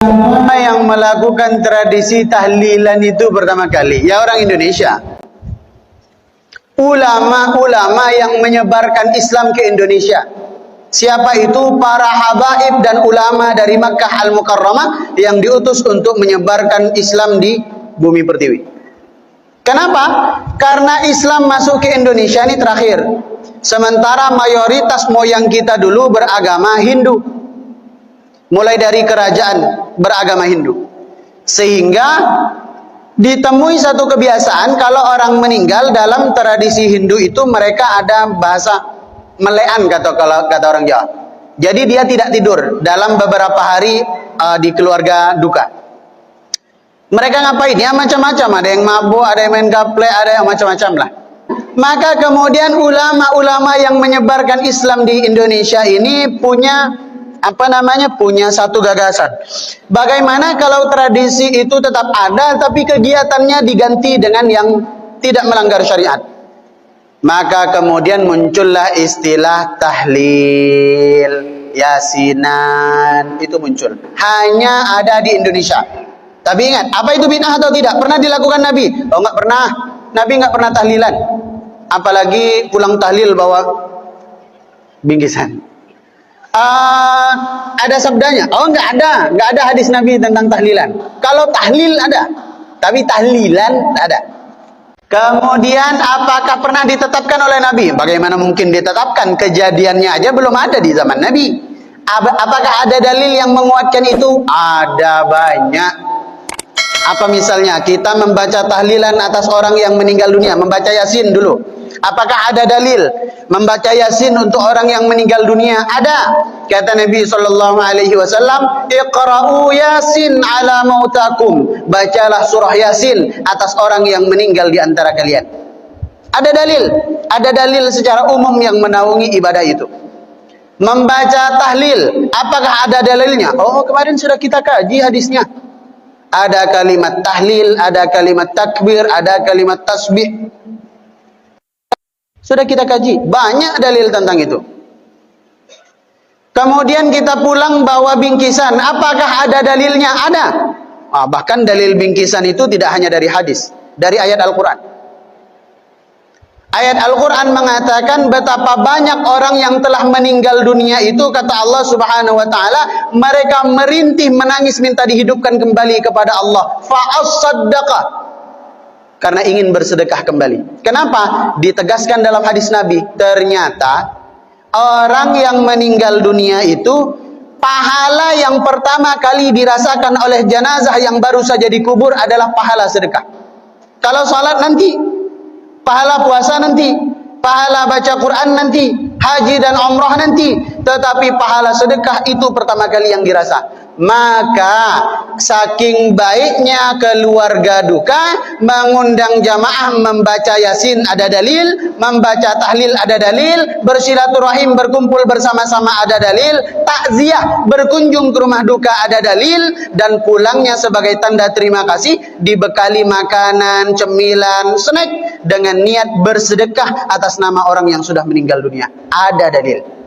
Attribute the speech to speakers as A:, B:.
A: Siapa yang melakukan tradisi tahlilan itu pertama kali? Ya orang Indonesia. Ulama-ulama yang menyebarkan Islam ke Indonesia. Siapa itu? Para habaib dan ulama dari Makkah Al-Mukarramah yang diutus untuk menyebarkan Islam di bumi pertiwi. Kenapa? Karena Islam masuk ke Indonesia ini terakhir. Sementara mayoritas moyang kita dulu beragama Hindu. Mulai dari kerajaan beragama Hindu. Sehingga ditemui satu kebiasaan, kalau orang meninggal dalam tradisi Hindu itu mereka ada bahasa melean, kalau kata orang Jawa. Jadi dia tidak tidur dalam beberapa hari di keluarga duka. Mereka ngapain? Ya macam-macam, ada yang mabuk, ada yang main gaple, ada yang macam-macam lah. Maka kemudian ulama-ulama yang menyebarkan Islam di Indonesia ini punya punya satu gagasan. Bagaimana kalau tradisi itu tetap ada tapi kegiatannya diganti dengan yang tidak melanggar syariat? Maka kemudian muncullah istilah tahlil, yasinan, itu muncul. Hanya ada di Indonesia. Tapi ingat, apa itu bid'ah atau tidak? Pernah dilakukan Nabi? Oh, enggak pernah. Nabi enggak pernah tahlilan. Apalagi pulang tahlil bawa bingkisan. Ada sabdanya? Oh, enggak ada hadis Nabi tentang tahlilan. Kalau tahlil ada, tapi tahlilan tak ada. Kemudian apakah pernah ditetapkan oleh Nabi? Bagaimana mungkin ditetapkan? Kejadiannya aja belum ada di zaman Nabi. Apakah ada dalil yang menguatkan itu? Ada banyak. Apa misalnya kita membaca tahlilan atas orang yang meninggal dunia, membaca Yasin dulu. Apakah ada dalil membaca Yasin untuk orang yang meninggal dunia? Ada. Kata Nabi SAW, Iqra'u Yasin ala mautakum. Bacalah surah Yasin atas orang yang meninggal di antara kalian. Ada dalil. Ada dalil secara umum yang menaungi ibadah itu. Membaca tahlil, apakah ada dalilnya? Oh, kemarin sudah kita kaji hadisnya. Ada kalimat tahlil, ada kalimat takbir, ada kalimat tasbih. Sudah kita kaji, banyak dalil tentang itu. Kemudian kita pulang bawa bingkisan, apakah ada dalilnya? Ada. Bahkan dalil bingkisan itu tidak hanya dari hadis, dari ayat Al-Quran. Ayat Al-Quran mengatakan betapa banyak orang yang telah meninggal dunia itu, kata Allah Subhanahu wa ta'ala, mereka merintih menangis minta dihidupkan kembali kepada Allah. Fa'as-saddaqah, karena ingin bersedekah kembali. Kenapa? Ditegaskan dalam hadis Nabi, ternyata orang yang meninggal dunia itu pahala yang pertama kali dirasakan oleh jenazah yang baru saja dikubur adalah pahala sedekah. Kalau salat nanti, pahala puasa nanti, pahala baca Quran nanti, haji dan umrah nanti, tetapi pahala sedekah itu pertama kali yang dirasa. Maka saking baiknya keluarga duka, mengundang jamaah membaca Yasin ada dalil, membaca tahlil ada dalil, bersilaturahim berkumpul bersama-sama ada dalil, takziah berkunjung ke rumah duka ada dalil, dan pulangnya sebagai tanda terima kasih dibekali makanan, cemilan, snack dengan niat bersedekah atas nama orang yang sudah meninggal dunia. Ada dalil.